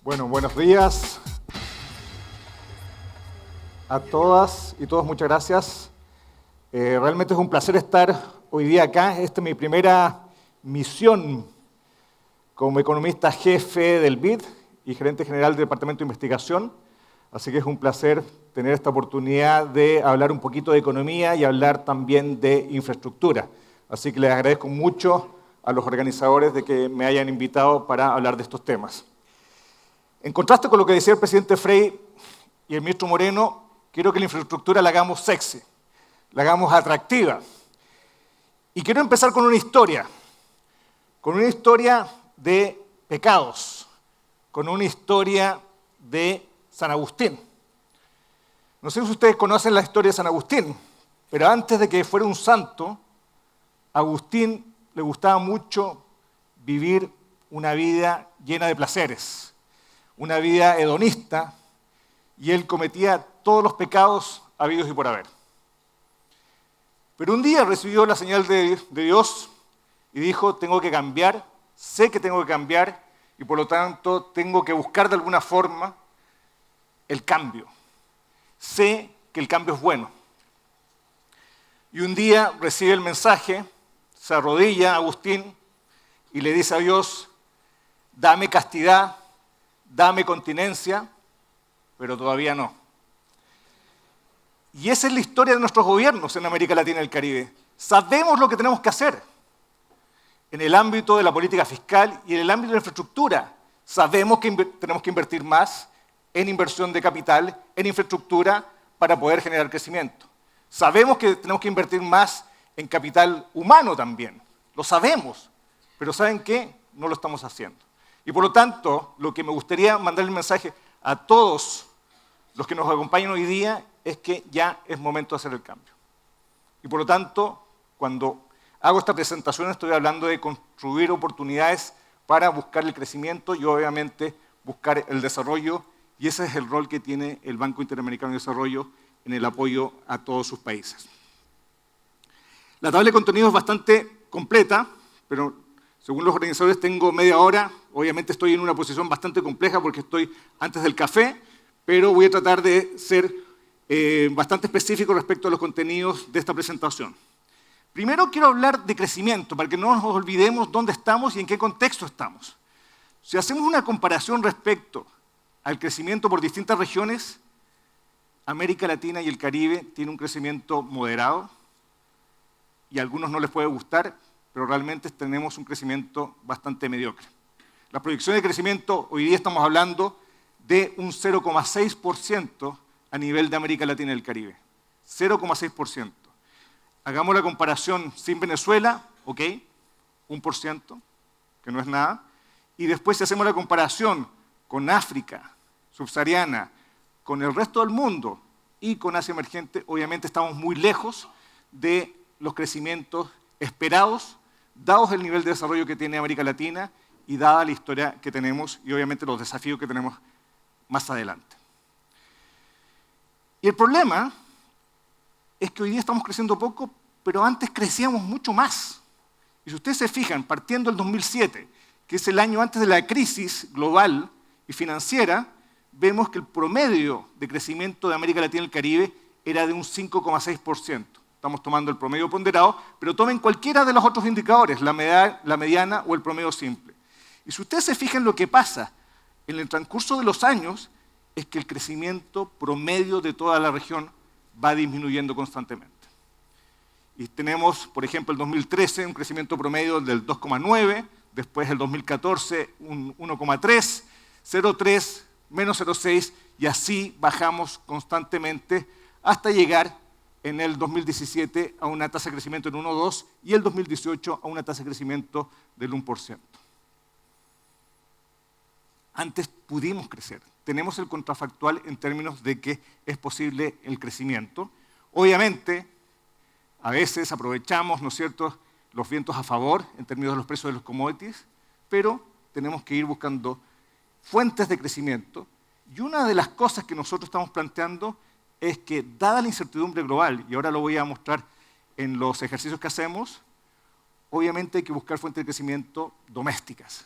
Bueno, buenos días a todas y todos, muchas gracias. Realmente es un placer estar hoy día acá. Esta es mi primera misión como economista jefe del BID y gerente general del Departamento de Investigación. Así que es un placer tener esta oportunidad de hablar un poquito de economía y hablar también de infraestructura. Así que les agradezco mucho a los organizadores de que me hayan invitado para hablar de estos temas. En contraste con lo que decía el presidente Frei y el ministro Moreno, quiero que la infraestructura la hagamos sexy, la hagamos atractiva. Y quiero empezar con una historia de pecados, con una historia de San Agustín. No sé si ustedes conocen la historia de San Agustín, pero antes de que fuera un santo, a Agustín le gustaba mucho vivir una vida llena de placeres, una vida hedonista, y él cometía todos los pecados habidos y por haber. Pero un día recibió la señal de Dios y dijo, tengo que cambiar, sé que tengo que cambiar, y por lo tanto tengo que buscar de alguna forma el cambio. Sé que el cambio es bueno. Y un día recibe el mensaje, se arrodilla Agustín y le dice a Dios, dame castidad, dame continencia, pero todavía no. Y esa es la historia de nuestros gobiernos en América Latina y el Caribe. Sabemos lo que tenemos que hacer en el ámbito de la política fiscal y en el ámbito de la infraestructura. Sabemos que tenemos que invertir más en inversión de capital, en infraestructura, para poder generar crecimiento. Sabemos que tenemos que invertir más en capital humano también. Lo sabemos, pero ¿saben qué? No lo estamos haciendo. Y por lo tanto, lo que me gustaría mandar el mensaje a todos los que nos acompañan hoy día es que ya es momento de hacer el cambio. Y por lo tanto, cuando hago esta presentación estoy hablando de construir oportunidades para buscar el crecimiento y obviamente buscar el desarrollo, y ese es el rol que tiene el Banco Interamericano de Desarrollo en el apoyo a todos sus países. La tabla de contenido es bastante completa, pero según los organizadores tengo media hora. Obviamente estoy en una posición bastante compleja porque estoy antes del café, pero voy a tratar de ser bastante específico respecto a los contenidos de esta presentación. Primero quiero hablar de crecimiento, para que no nos olvidemos dónde estamos y en qué contexto estamos. Si hacemos una comparación respecto al crecimiento por distintas regiones, América Latina y el Caribe tienen un crecimiento moderado, y a algunos no les puede gustar, pero realmente tenemos un crecimiento bastante mediocre. La proyección de crecimiento, hoy día estamos hablando de un 0,6% a nivel de América Latina y el Caribe. 0,6%. Hagamos la comparación sin Venezuela, ok, 1%, que no es nada. Y después si hacemos la comparación con África subsahariana, con el resto del mundo y con Asia emergente, obviamente estamos muy lejos de los crecimientos esperados, dados el nivel de desarrollo que tiene América Latina y dada la historia que tenemos y obviamente los desafíos que tenemos más adelante. Y el problema es que hoy día estamos creciendo poco, pero antes crecíamos mucho más. Y si ustedes se fijan, partiendo del 2007, que es el año antes de la crisis global y financiera, vemos que el promedio de crecimiento de América Latina y el Caribe era de un 5,6%. Estamos tomando el promedio ponderado, pero tomen cualquiera de los otros indicadores, la mediana o el promedio simple. Y si ustedes se fijan lo que pasa en el transcurso de los años, es que el crecimiento promedio de toda la región va disminuyendo constantemente. Y tenemos, por ejemplo, el 2013 un crecimiento promedio del 2,9, después el 2014 un 1,3, 0,3, menos 0,6, y así bajamos constantemente hasta llegar en el 2017 a una tasa de crecimiento en 1,2 y el 2018 a una tasa de crecimiento del 1%. Antes pudimos crecer. Tenemos el contrafactual en términos de que es posible el crecimiento. Obviamente, a veces aprovechamos, ¿no es cierto?, los vientos a favor en términos de los precios de los commodities, pero tenemos que ir buscando fuentes de crecimiento. Y una de las cosas que nosotros estamos planteando es que, dada la incertidumbre global, y ahora lo voy a mostrar en los ejercicios que hacemos, obviamente hay que buscar fuentes de crecimiento domésticas.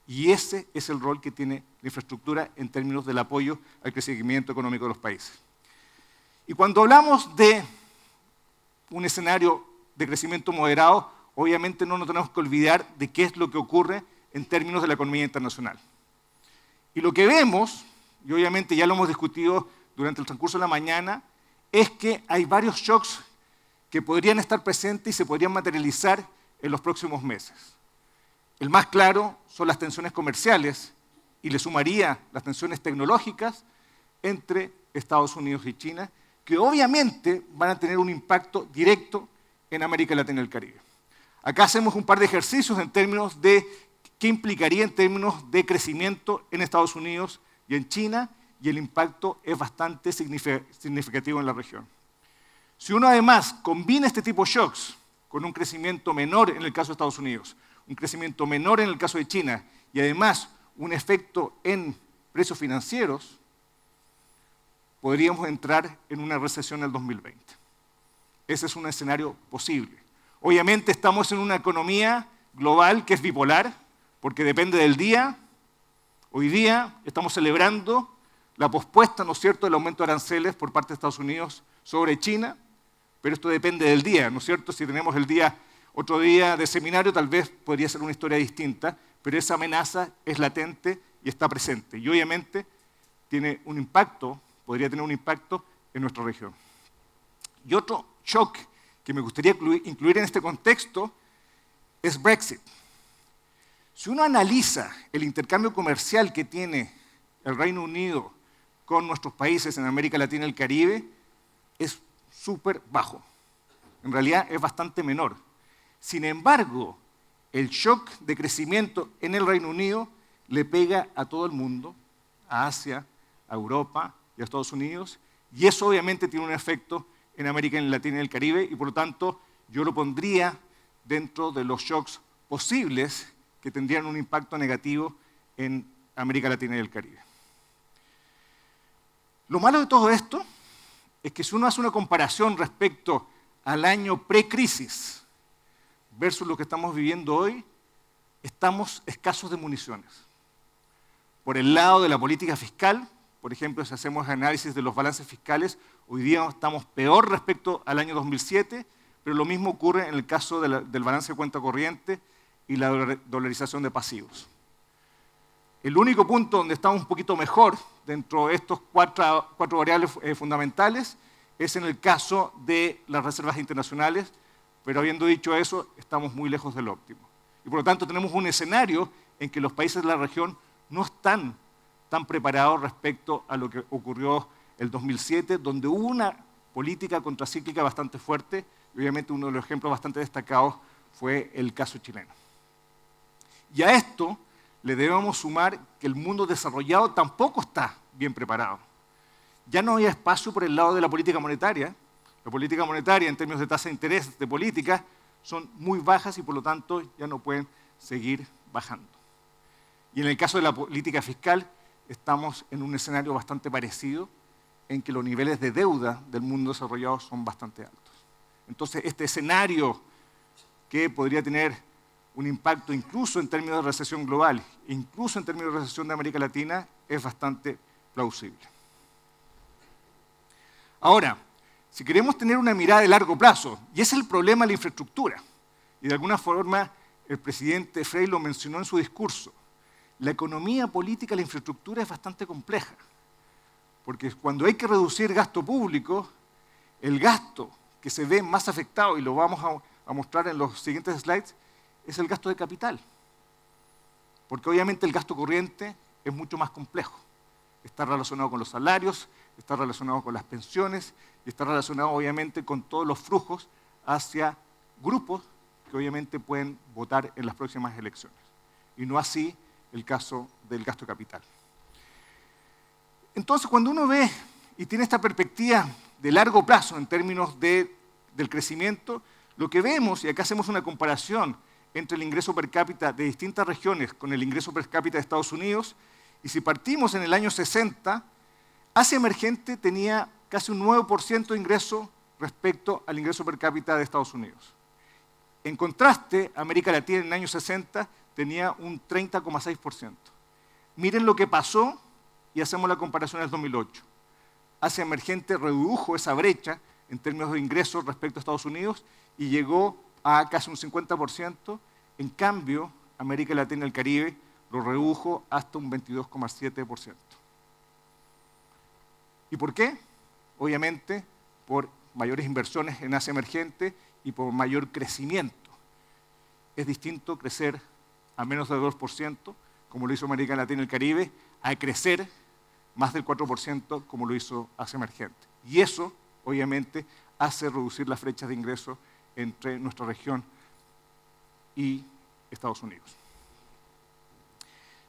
Y ese es el rol que tiene la infraestructura en términos del apoyo al crecimiento económico de los países. Y cuando hablamos de un escenario de crecimiento moderado, obviamente no nos tenemos que olvidar de qué es lo que ocurre en términos de la economía internacional. Y lo que vemos, y obviamente ya lo hemos discutido durante el transcurso de la mañana, es que hay varios shocks que podrían estar presentes y se podrían materializar en los próximos meses. El más claro son las tensiones comerciales, y le sumaría las tensiones tecnológicas entre Estados Unidos y China, que obviamente van a tener un impacto directo en América Latina y el Caribe. Acá hacemos un par de ejercicios en términos de qué implicaría en términos de crecimiento en Estados Unidos y en China, y el impacto es bastante significativo en la región. Si uno además combina este tipo de shocks con un crecimiento menor en el caso de Estados Unidos, un crecimiento menor en el caso de China, y además un efecto en precios financieros, podríamos entrar en una recesión en el 2020. Ese es un escenario posible. Obviamente estamos en una economía global que es bipolar, porque depende del día. Hoy día estamos celebrando la pospuesta, ¿no es cierto?, del aumento de aranceles por parte de Estados Unidos sobre China, pero esto depende del día, ¿no es cierto? Si tenemos otro día de seminario, tal vez podría ser una historia distinta, pero esa amenaza es latente y está presente. Y obviamente podría tener un impacto en nuestra región. Y otro shock que me gustaría incluir en este contexto es Brexit. Si uno analiza el intercambio comercial que tiene el Reino Unido con nuestros países en América Latina y el Caribe, es súper bajo. En realidad es bastante menor. Sin embargo, el shock de crecimiento en el Reino Unido le pega a todo el mundo, a Asia, a Europa y a Estados Unidos, y eso obviamente tiene un efecto en América Latina y el Caribe, y por lo tanto yo lo pondría dentro de los shocks posibles que tendrían un impacto negativo en América Latina y el Caribe. Lo malo de todo esto es que si uno hace una comparación respecto al año pre-crisis versus lo que estamos viviendo hoy, estamos escasos de municiones. Por el lado de la política fiscal, por ejemplo, si hacemos análisis de los balances fiscales, hoy día estamos peor respecto al año 2007, pero lo mismo ocurre en el caso del balance de cuenta corriente y la dolarización de pasivos. El único punto donde estamos un poquito mejor dentro de estos cuatro variables fundamentales es en el caso de las reservas internacionales, pero habiendo dicho eso, estamos muy lejos del óptimo. Y por lo tanto tenemos un escenario en que los países de la región no están tan preparados respecto a lo que ocurrió el 2007, donde hubo una política contracíclica bastante fuerte, y obviamente uno de los ejemplos bastante destacados fue el caso chileno. Y a esto le debemos sumar que el mundo desarrollado tampoco está bien preparado. Ya no hay espacio por el lado de la política monetaria. La política monetaria, en términos de tasa de interés de política, son muy bajas y por lo tanto ya no pueden seguir bajando. Y en el caso de la política fiscal, estamos en un escenario bastante parecido, en que los niveles de deuda del mundo desarrollado son bastante altos. Entonces, este escenario que podría tener un impacto incluso en términos de recesión global, incluso en términos de recesión de América Latina, es bastante plausible. Ahora, si queremos tener una mirada de largo plazo, y ese es el problema de la infraestructura, y de alguna forma el presidente Frei lo mencionó en su discurso, la economía política de la infraestructura es bastante compleja, porque cuando hay que reducir gasto público, el gasto que se ve más afectado, y lo vamos a mostrar en los siguientes slides, es el gasto de capital. Porque obviamente el gasto corriente es mucho más complejo. Está relacionado con los salarios, está relacionado con las pensiones y está relacionado obviamente con todos los flujos hacia grupos que obviamente pueden votar en las próximas elecciones. Y no así el caso del gasto de capital. Entonces, cuando uno ve y tiene esta perspectiva de largo plazo en términos del crecimiento, lo que vemos, y acá hacemos una comparación entre el ingreso per cápita de distintas regiones con el ingreso per cápita de Estados Unidos, y si partimos en el año 60, Asia emergente tenía casi un 9% de ingreso respecto al ingreso per cápita de Estados Unidos. En contraste, América Latina en el año 60 tenía un 30,6%. Miren lo que pasó y hacemos la comparación al 2008. Asia emergente redujo esa brecha en términos de ingresos respecto a Estados Unidos y llegó a casi un 50%. En cambio, América Latina y el Caribe lo redujo hasta un 22,7%. ¿Y por qué? Obviamente, por mayores inversiones en Asia emergente y por mayor crecimiento. Es distinto crecer a menos del 2%, como lo hizo América Latina y el Caribe, a crecer más del 4%, como lo hizo Asia emergente. Y eso, obviamente, hace reducir las brechas de ingresos entre nuestra región y Estados Unidos.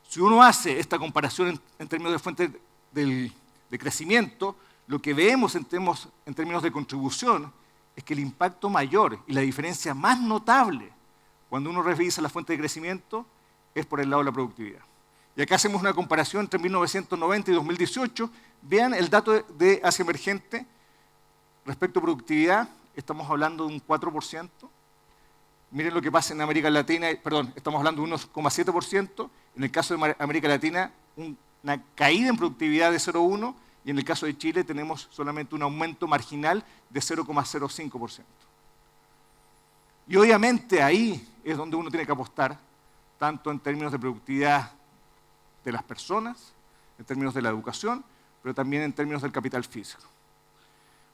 Si uno hace esta comparación en términos de fuentes de crecimiento, lo que vemos en términos de contribución es que el impacto mayor y la diferencia más notable cuando uno revisa la fuente de crecimiento es por el lado de la productividad. Y acá hacemos una comparación entre 1990 y 2018. Vean el dato de Asia emergente respecto a productividad, estamos hablando de un 4%. Miren lo que pasa en América Latina, estamos hablando de un 1,7%. En el caso de América Latina, una caída en productividad de 0,1%, y en el caso de Chile tenemos solamente un aumento marginal de 0,05%. Y obviamente ahí es donde uno tiene que apostar, tanto en términos de productividad de las personas, en términos de la educación, pero también en términos del capital físico.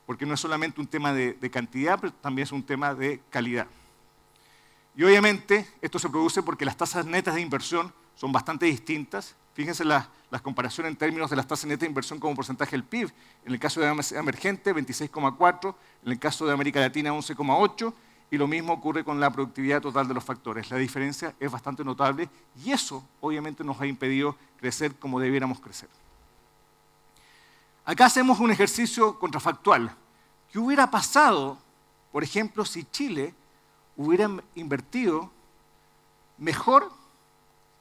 Porque no es solamente un tema de cantidad, pero también es un tema de calidad. Y obviamente esto se produce porque las tasas netas de inversión son bastante distintas. Fíjense las comparaciones en términos de las tasas netas de inversión como porcentaje del PIB. En el caso de Asia emergente, 26,4%, en el caso de América Latina, 11,8%, y lo mismo ocurre con la productividad total de los factores. La diferencia es bastante notable y eso obviamente nos ha impedido crecer como debiéramos crecer. Acá hacemos un ejercicio contrafactual. ¿Qué hubiera pasado, por ejemplo, si Chile hubiera invertido mejor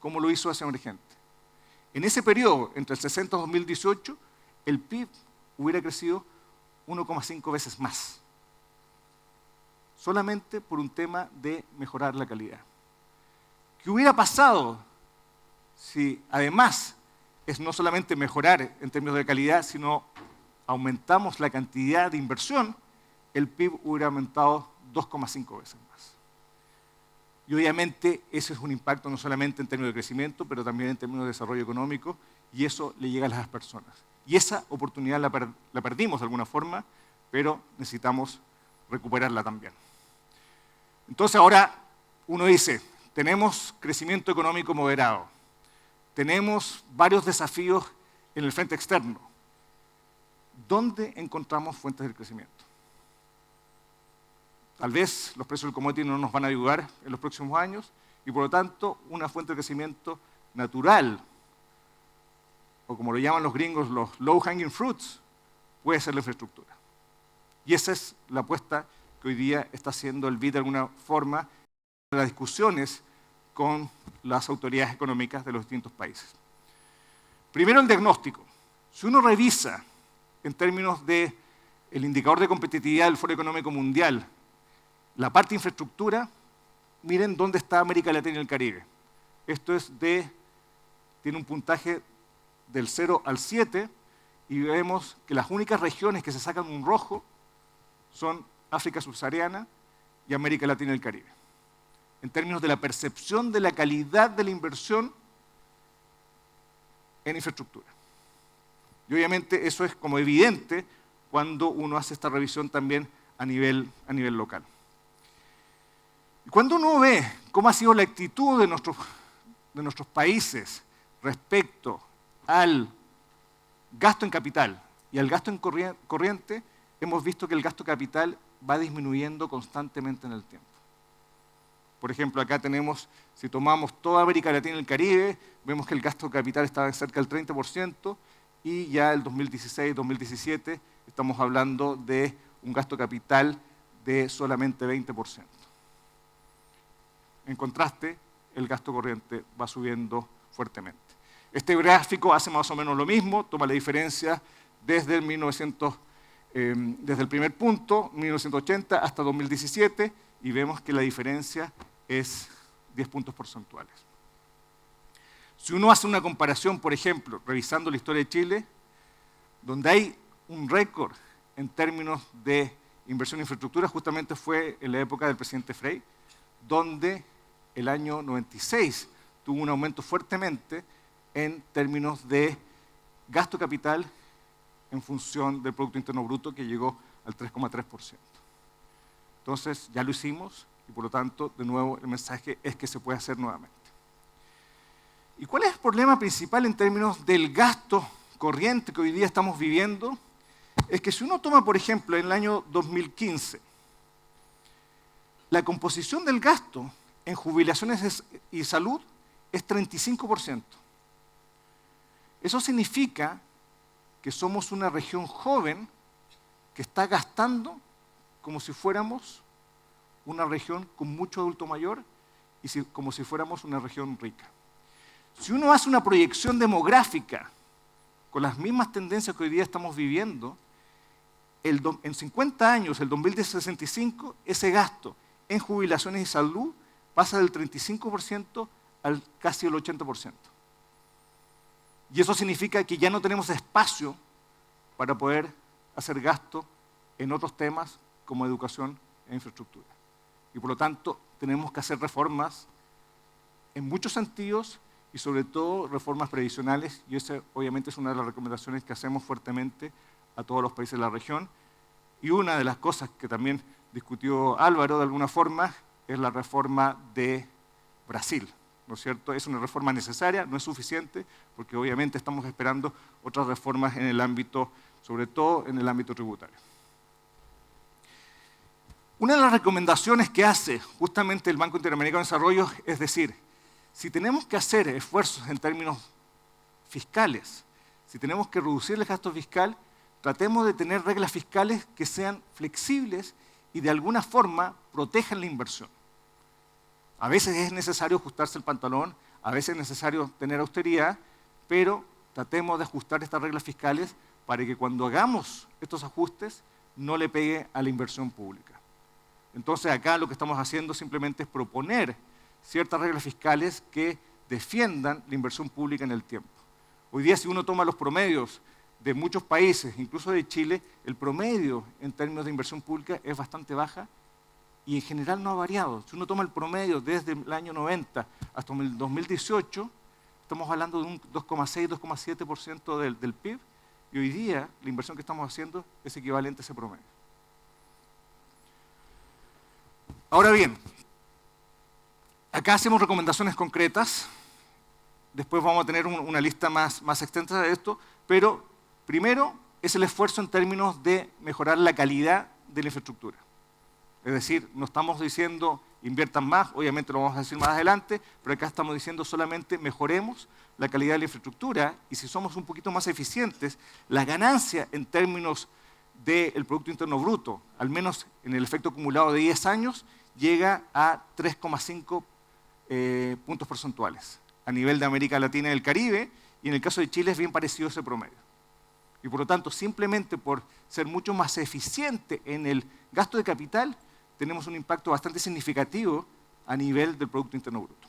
como lo hizo Asia emergente? En ese periodo, entre el 60 y 2018, el PIB hubiera crecido 1,5 veces más, solamente por un tema de mejorar la calidad. ¿Qué hubiera pasado si además es no solamente mejorar en términos de calidad, sino aumentamos la cantidad de inversión? El PIB hubiera aumentado 2,5 veces más. Y obviamente ese es un impacto no solamente en términos de crecimiento, pero también en términos de desarrollo económico, y eso le llega a las personas. Y esa oportunidad la perdimos de alguna forma, pero necesitamos recuperarla también. Entonces ahora uno dice, tenemos crecimiento económico moderado, tenemos varios desafíos en el frente externo. ¿Dónde encontramos fuentes de crecimiento? Tal vez los precios del commodity no nos van a ayudar en los próximos años y por lo tanto una fuente de crecimiento natural, o como lo llaman los gringos, los low hanging fruits, puede ser la infraestructura. Y esa es la apuesta que hoy día está haciendo el BID de alguna forma en las discusiones con las autoridades económicas de los distintos países. Primero el diagnóstico. Si uno revisa en términos del indicador de competitividad del Foro Económico Mundial, la parte de infraestructura, miren dónde está América Latina y el Caribe. Esto tiene un puntaje del 0 al 7 y vemos que las únicas regiones que se sacan un rojo son África subsahariana y América Latina y el Caribe. En términos de la percepción de la calidad de la inversión en infraestructura. Y obviamente eso es como evidente cuando uno hace esta revisión también a nivel local. Y cuando uno ve cómo ha sido la actitud de nuestros países respecto al gasto en capital y al gasto en corriente, hemos visto que el gasto capital va disminuyendo constantemente en el tiempo. Por ejemplo, acá tenemos, si tomamos toda América Latina y el Caribe, vemos que el gasto capital está cerca del 30% y ya el 2016-2017 estamos hablando de un gasto capital de solamente 20%. En contraste, el gasto corriente va subiendo fuertemente. Este gráfico hace más o menos lo mismo, toma la diferencia desde el primer punto, 1980, hasta 2017, y vemos que la diferencia es 10 puntos porcentuales. Si uno hace una comparación, por ejemplo, revisando la historia de Chile, donde hay un récord en términos de inversión en infraestructura, justamente fue en la época del presidente Frei, donde el año 96 tuvo un aumento fuertemente en términos de gasto capital en función del Producto Interno Bruto, que llegó al 3,3%. Entonces, ya lo hicimos y por lo tanto, de nuevo, el mensaje es que se puede hacer nuevamente. ¿Y cuál es el problema principal en términos del gasto corriente que hoy día estamos viviendo? Es que si uno toma, por ejemplo, en el año 2015, la composición del gasto en jubilaciones y salud es 35%. Eso significa que somos una región joven que está gastando como si fuéramos una región con mucho adulto mayor y como si fuéramos una región rica. Si uno hace una proyección demográfica con las mismas tendencias que hoy día estamos viviendo, en 50 años, el 2065, ese gasto en jubilaciones y salud pasa del 35% al casi el 80%. Y eso significa que ya no tenemos espacio para poder hacer gasto en otros temas como educación e infraestructura. Y por lo tanto, tenemos que hacer reformas en muchos sentidos y sobre todo reformas previsionales, y esa obviamente es una de las recomendaciones que hacemos fuertemente a todos los países de la región. Y una de las cosas que también discutió Álvaro de alguna forma es la reforma de Brasil, ¿no es cierto? Es una reforma necesaria, no es suficiente, porque obviamente estamos esperando otras reformas en el ámbito, sobre todo en el ámbito tributario. Una de las recomendaciones que hace justamente el Banco Interamericano de Desarrollo es decir, si tenemos que hacer esfuerzos en términos fiscales, si tenemos que reducir el gasto fiscal, tratemos de tener reglas fiscales que sean flexibles y de alguna forma protejan la inversión. A veces es necesario ajustarse el pantalón, a veces es necesario tener austeridad, pero tratemos de ajustar estas reglas fiscales para que cuando hagamos estos ajustes no le pegue a la inversión pública. Entonces acá lo que estamos haciendo simplemente es proponer ciertas reglas fiscales que defiendan la inversión pública en el tiempo. Hoy día si uno toma los promedios de muchos países, incluso de Chile, el promedio en términos de inversión pública es bastante baja y en general no ha variado. Si uno toma el promedio desde el año 90 hasta el 2018, estamos hablando de un 2,6-2,7% del PIB y hoy día la inversión que estamos haciendo es equivalente a ese promedio. Ahora bien, acá hacemos recomendaciones concretas, después vamos a tener una lista más extensa de esto, pero primero es el esfuerzo en términos de mejorar la calidad de la infraestructura. Es decir, no estamos diciendo inviertan más, obviamente lo vamos a decir más adelante, pero acá estamos diciendo solamente mejoremos la calidad de la infraestructura y si somos un poquito más eficientes, la ganancia en términos del Producto Interno Bruto, al menos en el efecto acumulado de 10 años, llega a 3,5 puntos porcentuales a nivel de América Latina y el Caribe, y en el caso de Chile es bien parecido a ese promedio. Y por lo tanto, simplemente por ser mucho más eficiente en el gasto de capital, tenemos un impacto bastante significativo a nivel del Producto Interno Bruto.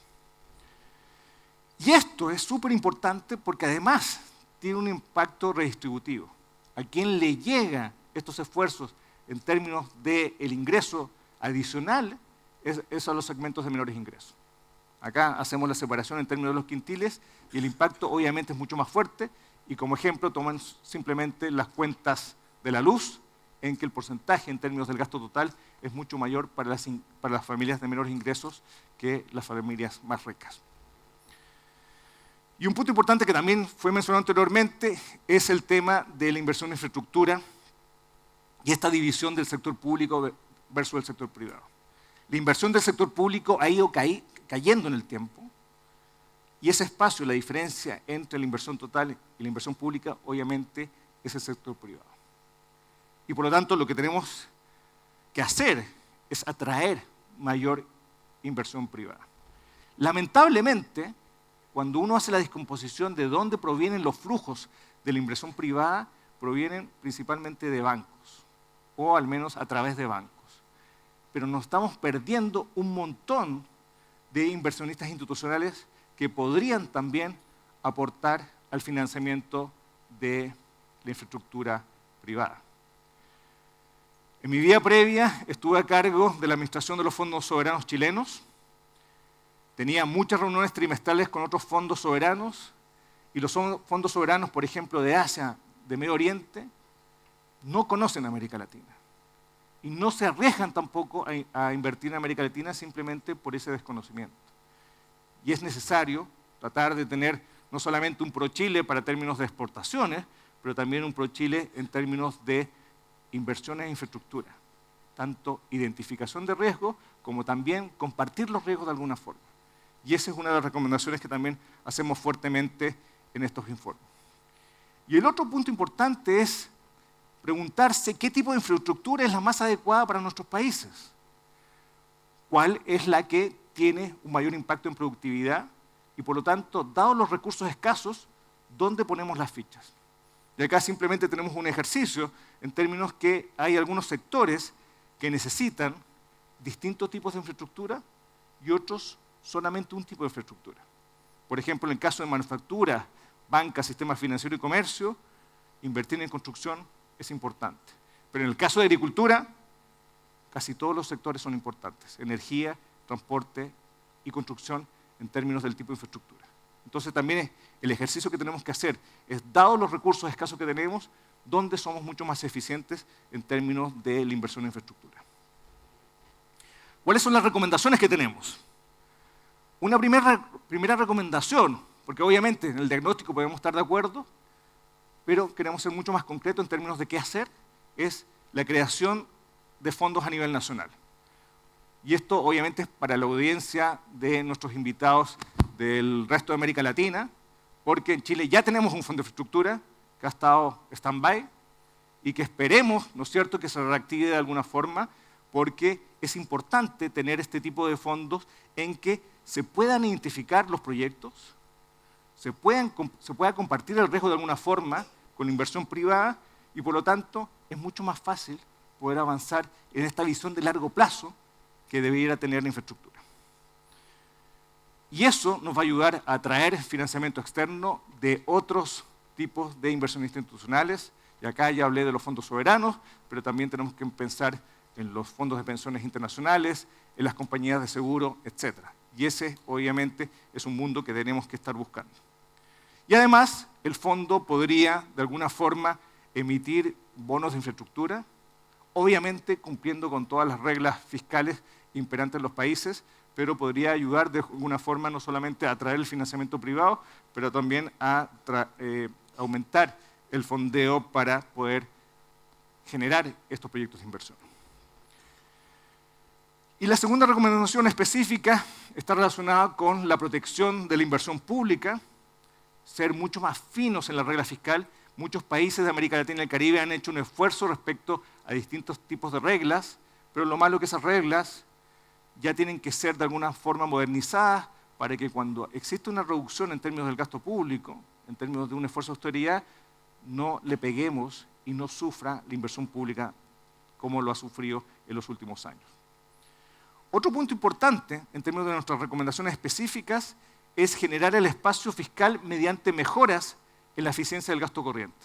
Y esto es súper importante porque además tiene un impacto redistributivo. ¿A quién le llegan estos esfuerzos en términos del ingreso adicional? Es a los segmentos de menores ingresos. Acá hacemos la separación en términos de los quintiles y el impacto obviamente es mucho más fuerte y como ejemplo toman simplemente las cuentas de la luz en que el porcentaje en términos del gasto total es mucho mayor para las familias de menores ingresos que las familias más ricas. Y un punto importante que también fue mencionado anteriormente es el tema de la inversión en infraestructura y esta división del sector público versus el sector privado. La inversión del sector público ha ido cayendo en el tiempo y ese espacio, la diferencia entre la inversión total y la inversión pública, obviamente es el sector privado. Y por lo tanto lo que tenemos que hacer es atraer mayor inversión privada. Lamentablemente, cuando uno hace la descomposición de dónde provienen los flujos de la inversión privada, provienen principalmente de bancos, o al menos a través de bancos. Pero nos estamos perdiendo un montón de inversionistas institucionales que podrían también aportar al financiamiento de la infraestructura privada. En mi vida previa estuve a cargo de la administración de los fondos soberanos chilenos. Tenía muchas reuniones trimestrales con otros fondos soberanos y los fondos soberanos, por ejemplo, de Asia, de Medio Oriente, no conocen América Latina y no se arriesgan tampoco a invertir en América Latina simplemente por ese desconocimiento. Y es necesario tratar de tener no solamente un ProChile para términos de exportaciones, pero también un ProChile en términos de inversiones en infraestructura, tanto identificación de riesgos como también compartir los riesgos de alguna forma. Y esa es una de las recomendaciones que también hacemos fuertemente en estos informes. Y el otro punto importante es preguntarse qué tipo de infraestructura es la más adecuada para nuestros países. ¿Cuál es la que tiene un mayor impacto en productividad? Y por lo tanto, dados los recursos escasos, ¿dónde ponemos las fichas? Y acá simplemente tenemos un ejercicio en términos que hay algunos sectores que necesitan distintos tipos de infraestructura y otros solamente un tipo de infraestructura. Por ejemplo, en el caso de manufactura, banca, sistema financiero y comercio, invertir en construcción es importante. Pero en el caso de agricultura, casi todos los sectores son importantes. Energía, transporte y construcción en términos del tipo de infraestructura. Entonces también el ejercicio que tenemos que hacer es, dados los recursos escasos que tenemos, dónde somos mucho más eficientes en términos de la inversión en infraestructura. ¿Cuáles son las recomendaciones que tenemos? Una primera recomendación, porque obviamente en el diagnóstico podemos estar de acuerdo, pero queremos ser mucho más concretos en términos de qué hacer, es la creación de fondos a nivel nacional. Y esto obviamente es para la audiencia de nuestros invitados del resto de América Latina, porque en Chile ya tenemos un fondo de infraestructura que ha estado stand-by y que esperemos, ¿no es cierto?, que se reactive de alguna forma, porque es importante tener este tipo de fondos en que se puedan identificar los proyectos, se pueda compartir el riesgo de alguna forma con la inversión privada y por lo tanto es mucho más fácil poder avanzar en esta visión de largo plazo que debiera tener la infraestructura. Y eso nos va a ayudar a atraer financiamiento externo de otros tipos de inversionistas institucionales. Y acá ya hablé de los fondos soberanos, pero también tenemos que pensar en los fondos de pensiones internacionales, en las compañías de seguro, etc. Y ese, obviamente, es un mundo que tenemos que estar buscando. Y además, el fondo podría, de alguna forma, emitir bonos de infraestructura, obviamente cumpliendo con todas las reglas fiscales imperantes en los países, pero podría ayudar de alguna forma no solamente a atraer el financiamiento privado, pero también a aumentar el fondeo para poder generar estos proyectos de inversión. Y la segunda recomendación específica está relacionada con la protección de la inversión pública, ser mucho más finos en la regla fiscal. Muchos países de América Latina y el Caribe han hecho un esfuerzo respecto a distintos tipos de reglas, pero lo malo es que esas reglas ya tienen que ser de alguna forma modernizadas para que cuando existe una reducción en términos del gasto público, en términos de un esfuerzo de austeridad, no le peguemos y no sufra la inversión pública como lo ha sufrido en los últimos años. Otro punto importante en términos de nuestras recomendaciones específicas es generar el espacio fiscal mediante mejoras en la eficiencia del gasto corriente.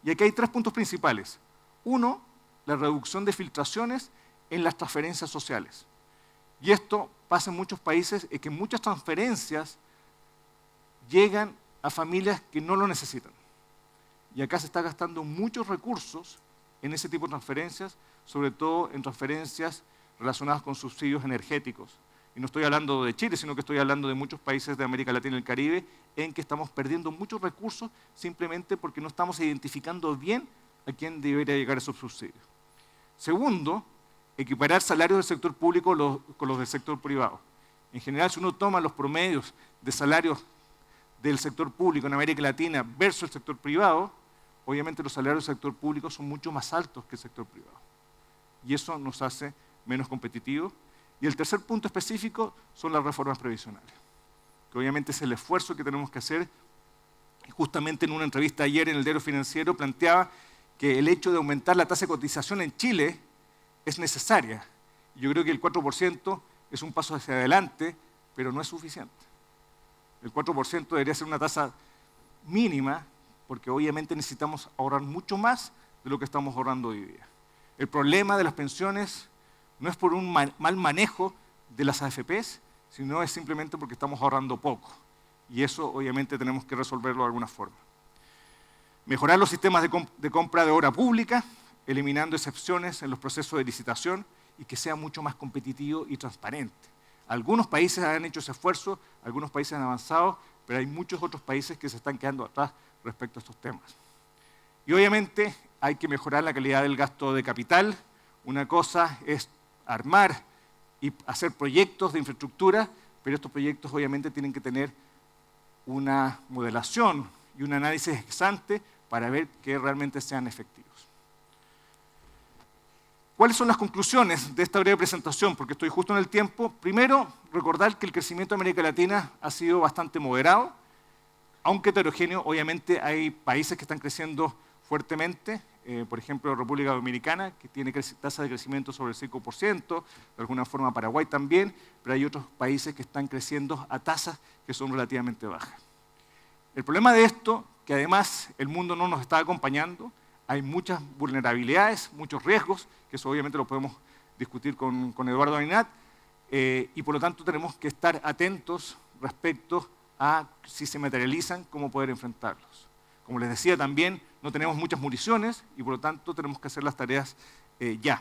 Y aquí hay 3 puntos principales. Uno, la reducción de filtraciones en las transferencias sociales. Y esto pasa en muchos países, es que muchas transferencias llegan a familias que no lo necesitan. Y acá se está gastando muchos recursos en ese tipo de transferencias, sobre todo en transferencias relacionadas con subsidios energéticos. Y no estoy hablando de Chile, sino que estoy hablando de muchos países de América Latina y el Caribe, en que estamos perdiendo muchos recursos simplemente porque no estamos identificando bien a quién debería llegar esos subsidios. Segundo, equiparar salarios del sector público con los del sector privado. En general, si uno toma los promedios de salarios del sector público en América Latina versus el sector privado, obviamente los salarios del sector público son mucho más altos que el sector privado. Y eso nos hace menos competitivos. Y el tercer punto específico son las reformas previsionales, que obviamente es el esfuerzo que tenemos que hacer. Justamente en una entrevista ayer en el Diario Financiero planteaba que el hecho de aumentar la tasa de cotización en Chile es necesaria. Yo creo que el 4% es un paso hacia adelante, pero no es suficiente. El 4% debería ser una tasa mínima, porque obviamente necesitamos ahorrar mucho más de lo que estamos ahorrando hoy día. El problema de las pensiones no es por un mal manejo de las AFPs, sino es simplemente porque estamos ahorrando poco. Y eso obviamente tenemos que resolverlo de alguna forma. Mejorar los sistemas de compra de obra pública, eliminando excepciones en los procesos de licitación y que sea mucho más competitivo y transparente. Algunos países han hecho ese esfuerzo, algunos países han avanzado, pero hay muchos otros países que se están quedando atrás respecto a estos temas. Y obviamente hay que mejorar la calidad del gasto de capital. Una cosa es armar y hacer proyectos de infraestructura, pero estos proyectos obviamente tienen que tener una modelación y un análisis ex ante para ver que realmente sean efectivos. ¿Cuáles son las conclusiones de esta breve presentación? Porque estoy justo en el tiempo. Primero, recordar que el crecimiento de América Latina ha sido bastante moderado, aunque heterogéneo. Obviamente hay países que están creciendo fuertemente, por ejemplo, República Dominicana, que tiene tasa de crecimiento sobre el 5%, de alguna forma Paraguay también, pero hay otros países que están creciendo a tasas que son relativamente bajas. El problema de esto, que además el mundo no nos está acompañando, hay muchas vulnerabilidades, muchos riesgos, que eso obviamente lo podemos discutir con Eduardo Aynat, y por lo tanto tenemos que estar atentos respecto a si se materializan, cómo poder enfrentarlos. Como les decía también, no tenemos muchas municiones y por lo tanto tenemos que hacer las tareas ya.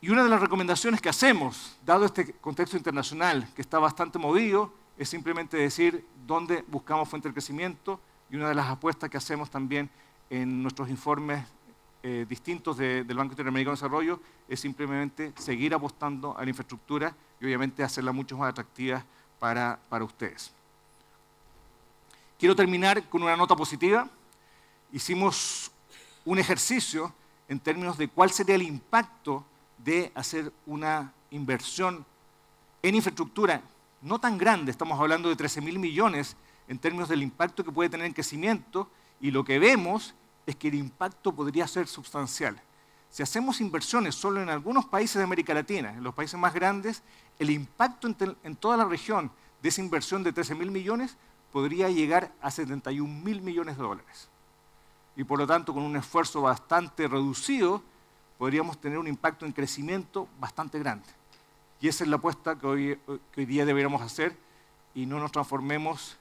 Y una de las recomendaciones que hacemos, dado este contexto internacional que está bastante movido, es simplemente decir dónde buscamos fuente de crecimiento, y una de las apuestas que hacemos también en nuestros informes distintos del Banco Interamericano de Desarrollo es simplemente seguir apostando a la infraestructura y obviamente hacerla mucho más atractiva para ustedes. Quiero terminar con una nota positiva. Hicimos un ejercicio en términos de cuál sería el impacto de hacer una inversión en infraestructura no tan grande, estamos hablando de 13.000 millones en términos del impacto que puede tener en crecimiento, y lo que vemos es que el impacto podría ser sustancial. Si hacemos inversiones solo en algunos países de América Latina, en los países más grandes, el impacto en toda la región de esa inversión de 13.000 millones podría llegar a 71.000 millones de dólares. Y por lo tanto, con un esfuerzo bastante reducido, podríamos tener un impacto en crecimiento bastante grande. Y esa es la apuesta que hoy día deberíamos hacer, y no nos transformemos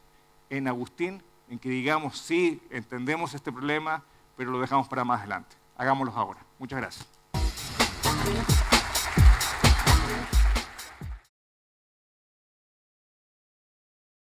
en Agustín, en que digamos, sí, entendemos este problema, pero lo dejamos para más adelante. Hagámoslo ahora. Muchas gracias.